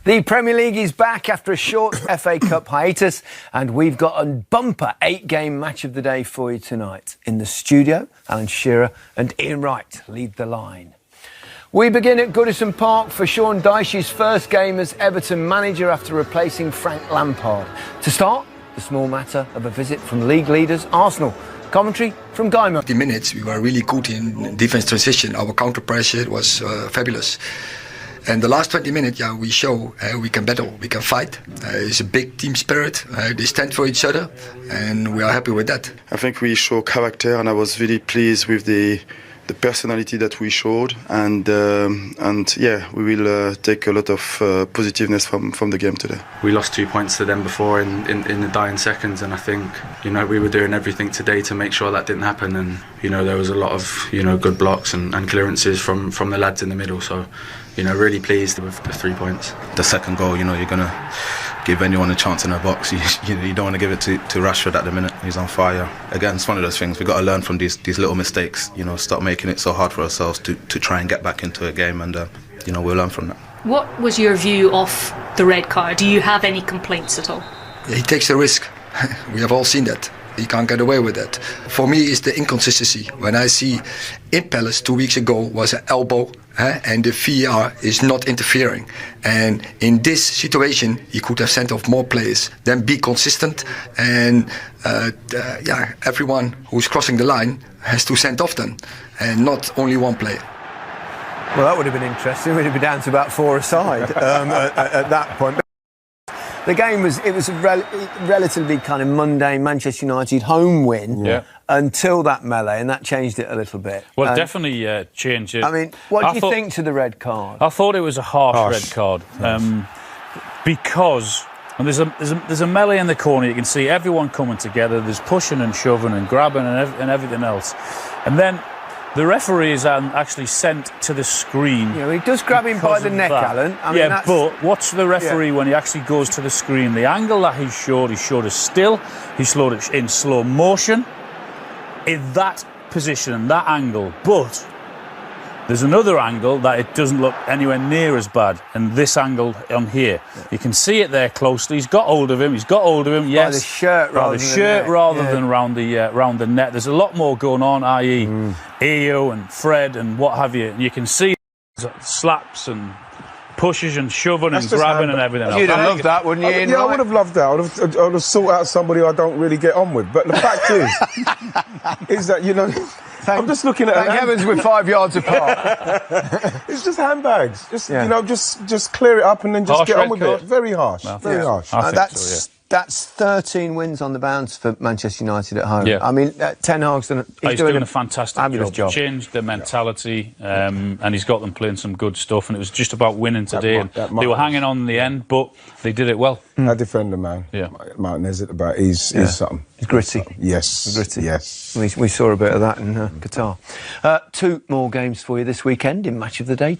The Premier League is back after a short FA Cup hiatus, and we've got a bumper 8-game match of the day for you tonight. In the studio, Alan Shearer and Ian Wright lead the line. We begin at Goodison Park for Sean Dyche's first game as Everton manager after replacing Frank Lampard. To start, the small matter of a visit from league leaders Arsenal. Commentary from Guy Murray. 50 minutes, we were really good in defense transition. Our counter pressure was fabulous. And the last 20 minutes, we show we can battle, we can fight. It's a big team spirit. They stand for each other, and we are happy with that. I think we show character, and I was really pleased with the personality that we showed. And yeah, we will take a lot of positiveness from the game today. We lost 2 points to them before in the dying seconds, and I think we were doing everything today to make sure that didn't happen. And there was a lot of good blocks and clearances from the lads in the middle. So really pleased with the 3 points. The second goal, you're gonna give anyone a chance in the box. You don't want to give it to Rashford at the minute. He's on fire. Again, it's one of those things. We've got to learn from these little mistakes. Stop making it so hard for ourselves to try and get back into a game, and we'll learn from that. What was your view of the red card? Do you have any complaints at all? Yeah, he takes the risk. We have all seen that. He can't get away with that. For me, it's the inconsistency. When I see in Palace 2 weeks ago was an elbow, and the VAR is not interfering. And in this situation, he could have sent off more players. Then be consistent, and everyone who's crossing the line has to send off them, and not only one player. Well, that would have been interesting. We'd have been down to about 4 aside at that point. The game was a relatively kind of mundane Manchester United home win until that melee, and that changed it a little bit. Well, definitely changed it. I mean, what do you think to the red card? I thought it was a harsh red card because there's a melee in the corner. You can see everyone coming together. There's pushing and shoving and grabbing and everything else, and then the referee is actually sent to the screen. He does grab him by the neck, Alan. I mean, but watch the referee when he actually goes to the screen. The angle that he showed us still. He showed it in slow motion, in that position, that angle. But there's another angle that it doesn't look anywhere near as bad, and this angle on here. You can see it there closely. He's got hold of him. Yes. By the shirt rather than round the net. There's a lot more going on, i.e. Eo and Fred and what have you. You can see slaps and pushes and shoving and grabbing and everything else. You'd have loved that, wouldn't you? Yeah, I would have loved that. I would have sought out somebody I don't really get on with. But the fact is that, I'm just looking at... Thank heavens we're 5 yards apart. It's just handbags. Just clear it up and then just harsh get on with card. it. Very harsh. Very harsh. That's 13 wins on the bounce for Manchester United at home. Yeah. I mean, Ten Hag's he's doing a fantastic job. Changed their mentality, and he's got them playing some good stuff. And it was just about winning today. They were hanging on in the end, but they did it well. That defender, man. Yeah. Martinez at the back. He's something. He's gritty. Yes. Gritty. Yes. We saw a bit of that in Qatar. 2 more games for you this weekend in Match of the Day.